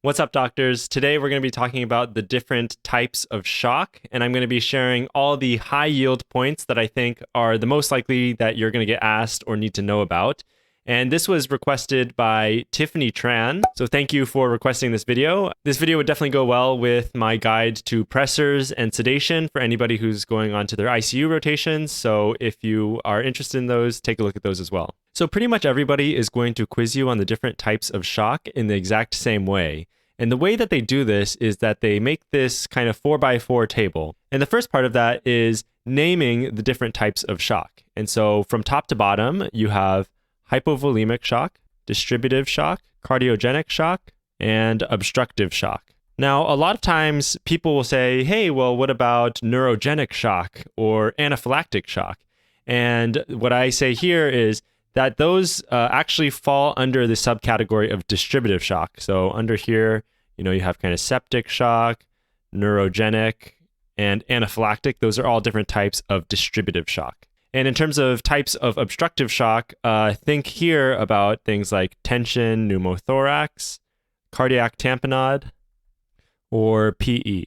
What's up, doctors? Today we're going to be talking about the different types of shock, and I'm going to be sharing all the high yield points that I think are the most likely that you're going to get asked or need to know about. And this was requested by Tiffany Tran, so thank you for requesting this video. This video would definitely go well with my guide to pressors and sedation for anybody who's going on to their ICU rotations, so if you are interested in those, take a look at those as well. So pretty much everybody is going to quiz you on the different types of shock in the exact same way. And the way that they do this is that they make this kind of 4x4 table. And the first part of that is naming the different types of shock. And so from top to bottom, you have hypovolemic shock, distributive shock, cardiogenic shock, and obstructive shock. Now, a lot of times people will say, hey, well, what about neurogenic shock or anaphylactic shock? And what I say here is that those actually fall under the subcategory of distributive shock. So under here, you have kind of septic shock, neurogenic, and anaphylactic. Those are all different types of distributive shock. And in terms of types of obstructive shock, think here about things like tension, pneumothorax, cardiac tamponade, or PE.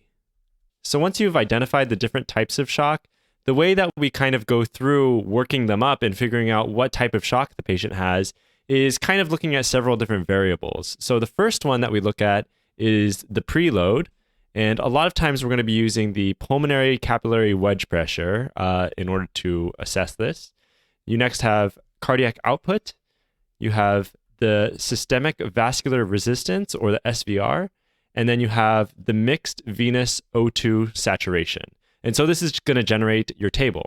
So once you've identified the different types of shock, the way that we kind of go through working them up and figuring out what type of shock the patient has is kind of looking at several different variables. So the first one that we look at is the preload. And a lot of times we're going to be using the pulmonary capillary wedge pressure in order to assess this. You next have cardiac output. You have the systemic vascular resistance, or the SVR. And then you have the mixed venous O2 saturation. And so this is going to generate your table.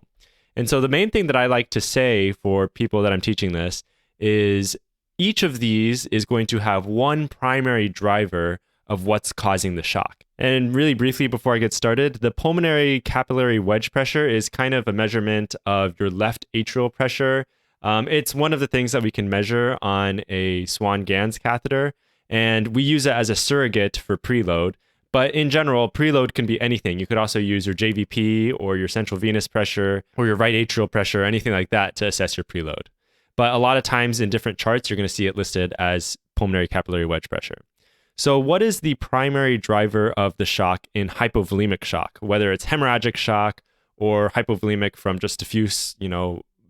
And so the main thing that I like to say for people that I'm teaching this is each of these is going to have one primary driver of what's causing the shock. And really briefly before I get started, the pulmonary capillary wedge pressure is kind of a measurement of your left atrial pressure. It's one of the things that we can measure on a Swan-Ganz catheter, and we use it as a surrogate for preload. But in general, preload can be anything. You could also use your JVP or your central venous pressure or your right atrial pressure, anything like that to assess your preload. But a lot of times in different charts, you're going to see it listed as pulmonary capillary wedge pressure. So what is the primary driver of the shock in hypovolemic shock, whether it's hemorrhagic shock or hypovolemic from just diffuse,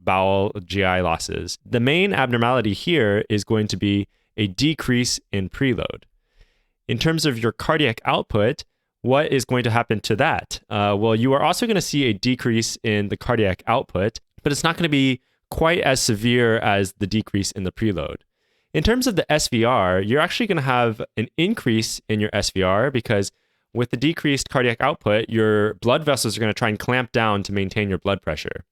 bowel GI losses? The main abnormality here is going to be a decrease in preload. In terms of your cardiac output, what is going to happen to that? Well, you are also going to see a decrease in the cardiac output, but it's not going to be quite as severe as the decrease in the preload. In terms of the SVR, you're actually going to have an increase in your SVR because with the decreased cardiac output, your blood vessels are going to try and clamp down to maintain your blood pressure.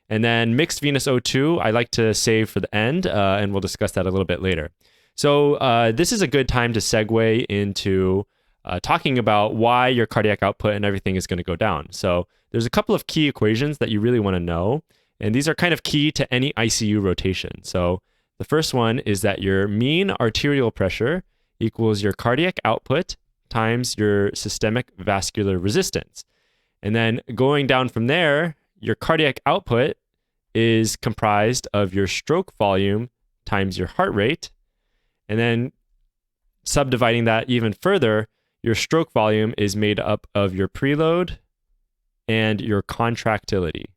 And then mixed venous O2, I like to save for the end, and we'll discuss that a little bit later. So this is a good time to segue into talking about why your cardiac output and everything is going to go down. So there's a couple of key equations that you really want to know, and these are kind of key to any ICU rotation. So the first one is that your mean arterial pressure equals your cardiac output times your systemic vascular resistance. And then going down from there, your cardiac output is comprised of your stroke volume times your heart rate. And then subdividing that even further, your stroke volume is made up of your preload and your contractility.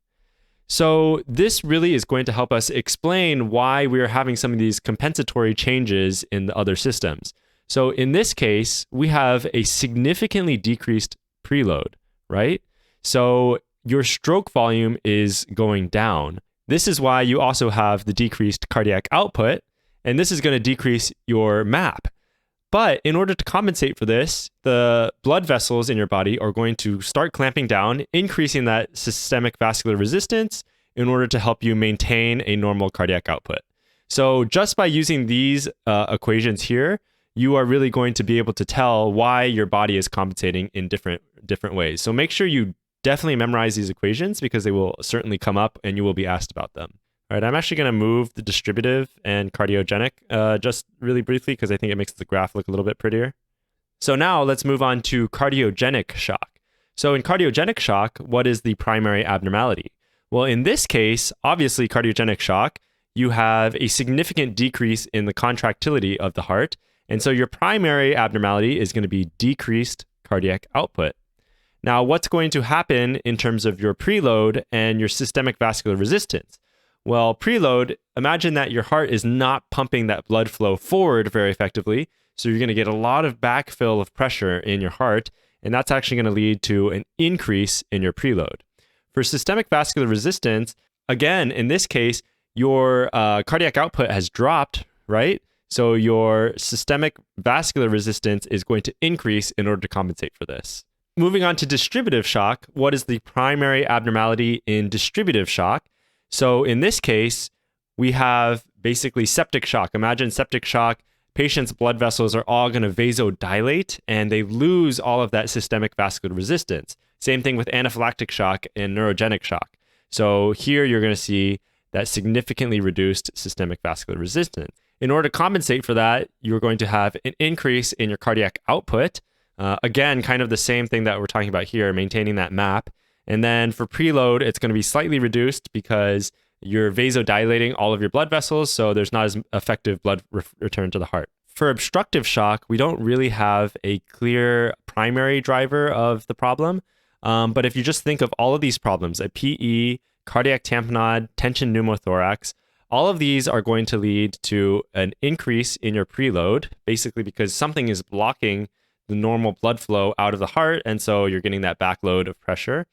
So this really is going to help us explain why we are having some of these compensatory changes in the other systems. So in this case, we have a significantly decreased preload, right? So your stroke volume is going down. This is why you also have the decreased cardiac output, and this is going to decrease your MAP. But in order to compensate for this, the blood vessels in your body are going to start clamping down, increasing that systemic vascular resistance in order to help you maintain a normal cardiac output. So just by using these equations here, you are really going to be able to tell why your body is compensating in different ways. So make sure you definitely memorize these equations because they will certainly come up and you will be asked about them. All right, I'm actually going to move the distributive and cardiogenic just really briefly because I think it makes the graph look a little bit prettier. So now let's move on to cardiogenic shock. So in cardiogenic shock, what is the primary abnormality? Well, in this case, obviously cardiogenic shock, you have a significant decrease in the contractility of the heart, And so your primary abnormality is going to be decreased cardiac output. Now, what's going to happen in terms of your preload and your systemic vascular resistance? Well, preload, imagine that your heart is not pumping that blood flow forward very effectively. So you're going to get a lot of backfill of pressure in your heart, and that's actually going to lead to an increase in your preload. For systemic vascular resistance, again, in this case, your cardiac output has dropped, right? So your systemic vascular resistance is going to increase in order to compensate for this. Moving on to distributive shock, what is the primary abnormality in distributive shock? So in this case, we have basically septic shock. Imagine septic shock. Patients' blood vessels are all going to vasodilate and they lose all of that systemic vascular resistance. Same thing with anaphylactic shock and neurogenic shock. So here you're going to see that significantly reduced systemic vascular resistance. In order to compensate for that, you're going to have an increase in your cardiac output. Again, kind of the same thing that we're talking about here, maintaining that map. And then for preload, it's going to be slightly reduced because you're vasodilating all of your blood vessels, so there's not as effective blood return to the heart. For obstructive shock, we don't really have a clear primary driver of the problem. But if you just think of all of these problems, a PE, cardiac tamponade, tension pneumothorax, all of these are going to lead to an increase in your preload, basically because something is blocking the normal blood flow out of the heart, and so you're getting that backload of pressure.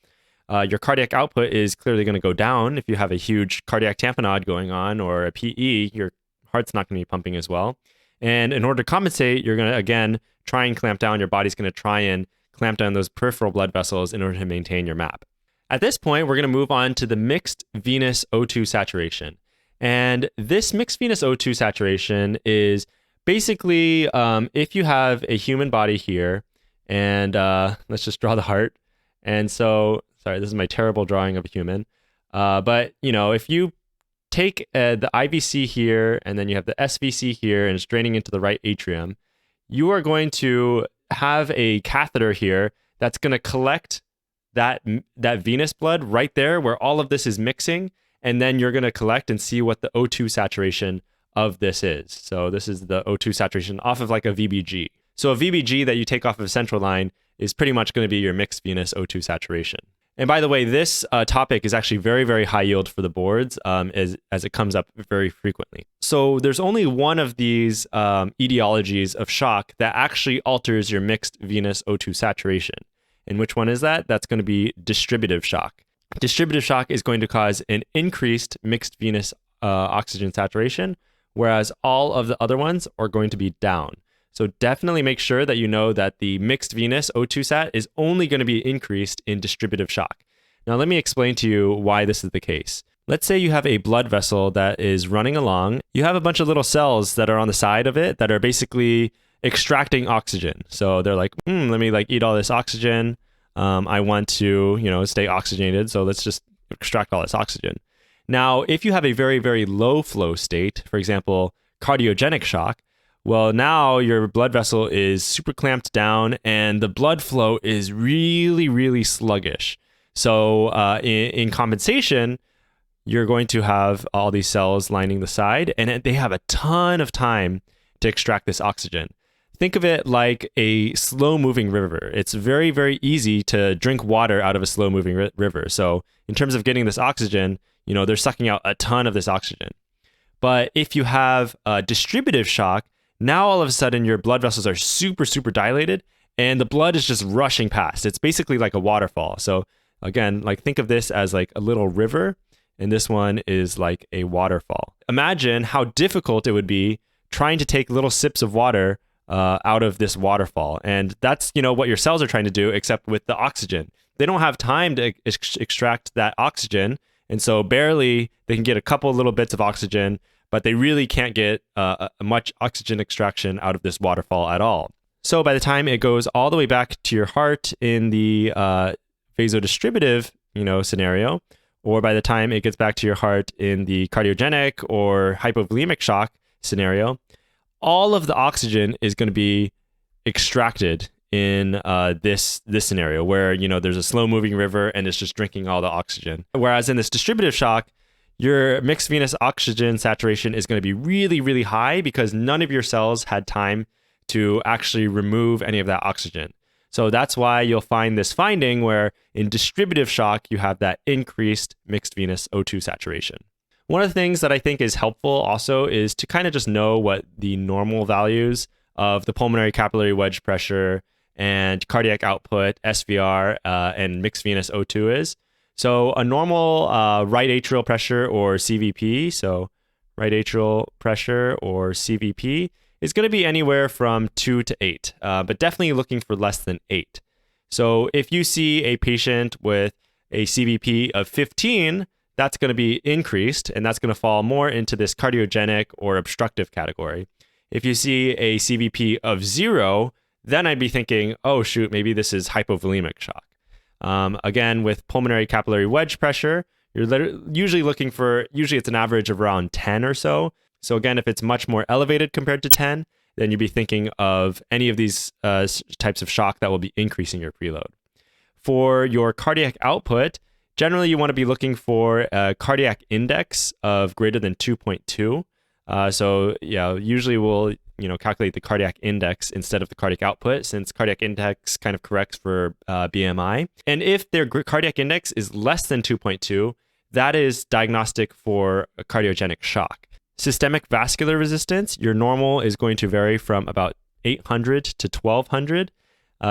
Your cardiac output is clearly going to go down. If you have a huge cardiac tamponade going on or a PE, your heart's not going to be pumping as well. And in order to compensate, you're going to, again, try and clamp down. Your body's going to try and clamp down those peripheral blood vessels in order to maintain your MAP. At this point, we're going to move on to the mixed venous O2 saturation. And this mixed venous O2 saturation is basically if you have a human body here, and let's just draw the heart. And so, sorry, this is my terrible drawing of a human. But, you know, if you take the IVC here, and then you have the SVC here, and it's draining into the right atrium, you are going to have a catheter here that's going to collect that venous blood right there where all of this is mixing, and then you're going to collect and see what the O2 saturation of this is. So this is the O2 saturation off of like a VBG. So a VBG that you take off of a central line is pretty much going to be your mixed venous O2 saturation. And by the way, this topic is actually very, very high yield for the boards as it comes up very frequently. So there's only one of these etiologies of shock that actually alters your mixed venous O2 saturation. And which one is that? That's going to be distributive shock. Distributive shock is going to cause an increased mixed venous oxygen saturation, whereas all of the other ones are going to be down. So definitely make sure that you know that the mixed venous O2 sat is only going to be increased in distributive shock. Now let me explain to you why this is the case. Let's say you have a blood vessel that is running along. You have a bunch of little cells that are on the side of it that are basically extracting oxygen. So they're like, let me eat all this oxygen. I want to, stay oxygenated. So let's just extract all this oxygen. Now, if you have a very, very low flow state, for example, cardiogenic shock, well, now your blood vessel is super clamped down and the blood flow is really, really sluggish. So in compensation, you're going to have all these cells lining the side, and they have a ton of time to extract this oxygen. Think of it like a slow-moving river. It's very, very easy to drink water out of a slow-moving river. So in terms of getting this oxygen, they're sucking out a ton of this oxygen. But if you have distributive shock, now all of a sudden your blood vessels are super, super dilated, and the blood is just rushing past. It's basically like a waterfall. So again, think of this as like a little river, and this one is like a waterfall. Imagine how difficult it would be trying to take little sips of water out of this waterfall. And that's, what your cells are trying to do, except with the oxygen. They don't have time to extract that oxygen. And so barely they can get a couple little bits of oxygen, but they really can't get much oxygen extraction out of this waterfall at all. So by the time it goes all the way back to your heart in the vasodistributive, scenario, or by the time it gets back to your heart in the cardiogenic or hypovolemic shock scenario, all of the oxygen is going to be extracted in this scenario where, there's a slow-moving river and it's just drinking all the oxygen. Whereas in this distributive shock, your mixed venous oxygen saturation is going to be really, really high because none of your cells had time to actually remove any of that oxygen. So that's why you'll find this finding where in distributive shock, you have that increased mixed venous O2 saturation. One of the things that I think is helpful also is to kind of just know what the normal values of the pulmonary capillary wedge pressure and cardiac output, SVR, and mixed venous O2 is. So a normal right atrial pressure or CVP, so right atrial pressure or CVP, is going to be anywhere from 2 to 8, but definitely looking for less than 8. So if you see a patient with a CVP of 15, that's going to be increased, and that's going to fall more into this cardiogenic or obstructive category. If you see a CVP of 0, then I'd be thinking, oh, shoot, maybe this is hypovolemic shock. Again, with pulmonary capillary wedge pressure, you're usually looking for, usually it's an average of around 10 or so. So again, if it's much more elevated compared to 10, then you'd be thinking of any of these types of shock that will be increasing your preload. For your cardiac output, generally you want to be looking for a cardiac index of greater than 2.2. So yeah, usually we'll calculate the cardiac index instead of the cardiac output, since cardiac index kind of corrects for BMI. And if their cardiac index is less than 2.2, that is diagnostic for a cardiogenic shock. Systemic vascular resistance, your normal is going to vary from about 800 to 1200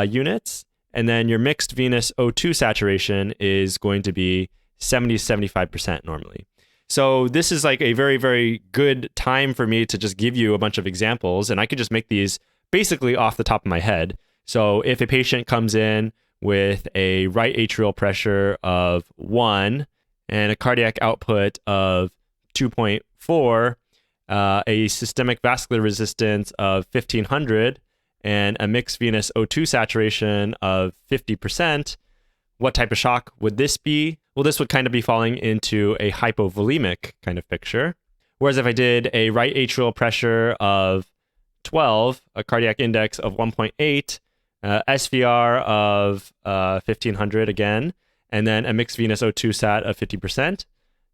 units. And then your mixed venous O2 saturation is going to be 70 to 75% normally. So this is like a very, very good time for me to just give you a bunch of examples. And I could just make these basically off the top of my head. So if a patient comes in with a right atrial pressure of 1 and a cardiac output of 2.4, a systemic vascular resistance of 1500, and a mixed venous O2 saturation of 50%, what type of shock would this be? Well, this would kind of be falling into a hypovolemic kind of picture. Whereas if I did a right atrial pressure of 12, a cardiac index of 1.8, SVR of 1500 again, and then a mixed venous O2 sat of 50%,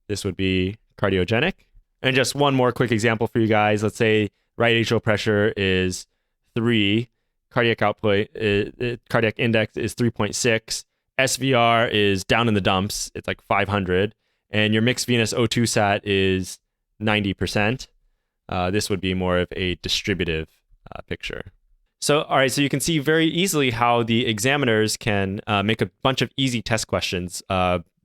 this would be cardiogenic. And just one more quick example for you guys. Let's say right atrial pressure is 3, cardiac output, cardiac index is 3.6, SVR is down in the dumps, it's like 500, and your mixed venous O2 sat is 90%. This would be more of a distributive picture. So, all right, so you can see very easily how the examiners can make a bunch of easy test questions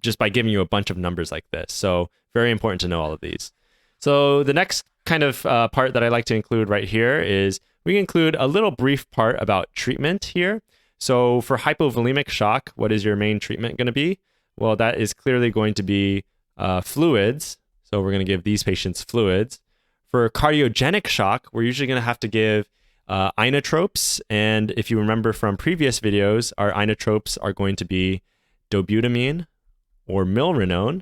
just by giving you a bunch of numbers like this. So very important to know all of these. So the next kind of part that I like to include right here is we include a little brief part about treatment here. So for hypovolemic shock, what is your main treatment going to be? Well, that is clearly going to be fluids. So we're going to give these patients fluids. For cardiogenic shock, we're usually going to have to give inotropes. And if you remember from previous videos, our inotropes are going to be dobutamine or milrinone.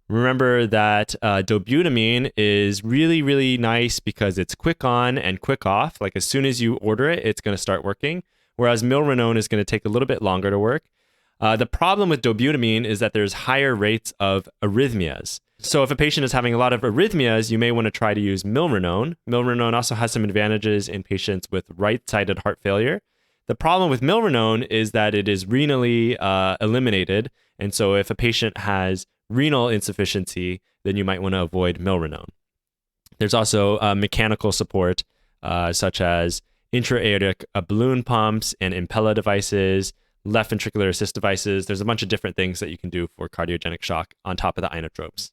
Remember that dobutamine is really, really nice because it's quick on and quick off. Like as soon as you order it, it's going to start working. Whereas milrinone is going to take a little bit longer to work. The problem with dobutamine is that there's higher rates of arrhythmias. So if a patient is having a lot of arrhythmias, you may want to try to use milrinone. Milrinone also has some advantages in patients with right-sided heart failure. The problem with milrinone is that it is renally eliminated. And so if a patient has renal insufficiency, then you might want to avoid milrinone. There's also mechanical support, such as intra-aortic balloon pumps and Impella devices, left ventricular assist devices. There's a bunch of different things that you can do for cardiogenic shock on top of the inotropes.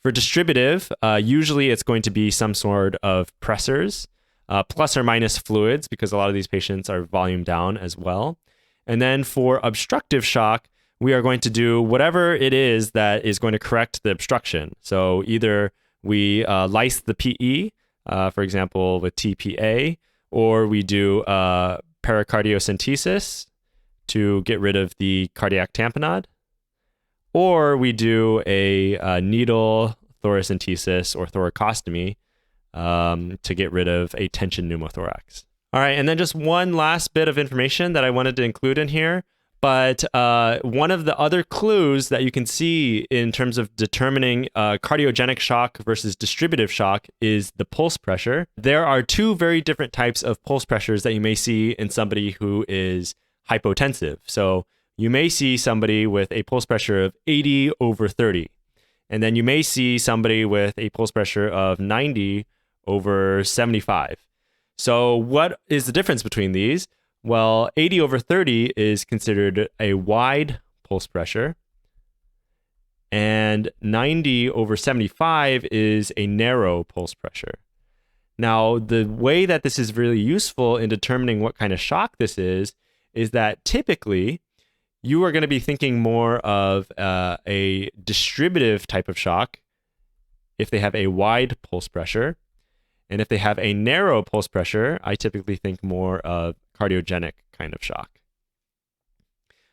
For distributive, usually it's going to be some sort of pressors, plus or minus fluids, because a lot of these patients are volume down as well. And then for obstructive shock, we are going to do whatever it is that is going to correct the obstruction. So either we lyse the PE, for example, with TPA, or we do pericardiocentesis to get rid of the cardiac tamponade, or we do a needle thoracentesis or thoracostomy to get rid of a tension pneumothorax. All right, and then just one last bit of information that I wanted to include in here. But one of the other clues that you can see in terms of determining cardiogenic shock versus distributive shock is the pulse pressure. There are two very different types of pulse pressures that you may see in somebody who is hypotensive. So you may see somebody with a pulse pressure of 80/30. And then you may see somebody with a pulse pressure of 90/75. So what is the difference between these? Well, 80/30 is considered a wide pulse pressure, and 90/75 is a narrow pulse pressure. Now, the way that this is really useful in determining what kind of shock this is that typically you are going to be thinking more of a distributive type of shock if they have a wide pulse pressure. And if they have a narrow pulse pressure, I typically think more of cardiogenic kind of shock.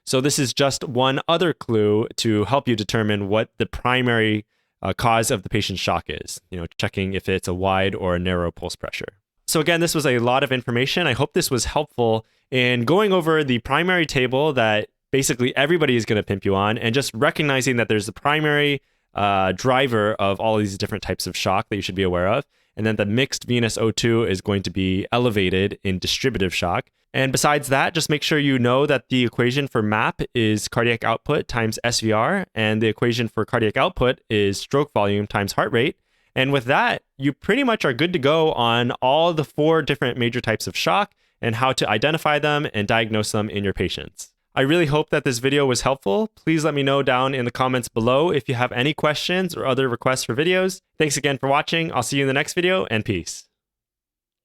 So this is just one other clue to help you determine what the primary cause of the patient's shock is, checking if it's a wide or a narrow pulse pressure. So again, this was a lot of information. I hope this was helpful in going over the primary table that basically everybody is going to pimp you on, and just recognizing that there's the primary driver of all these different types of shock that you should be aware of. And then the mixed venous O2 is going to be elevated in distributive shock. And besides that, just make sure you know that the equation for MAP is cardiac output times SVR, and the equation for cardiac output is stroke volume times heart rate. And with that, you pretty much are good to go on all the 4 different major types of shock and how to identify them and diagnose them in your patients. I really hope that this video was helpful. Please let me know down in the comments below if you have any questions or other requests for videos. Thanks again for watching. I'll see you in the next video, and peace.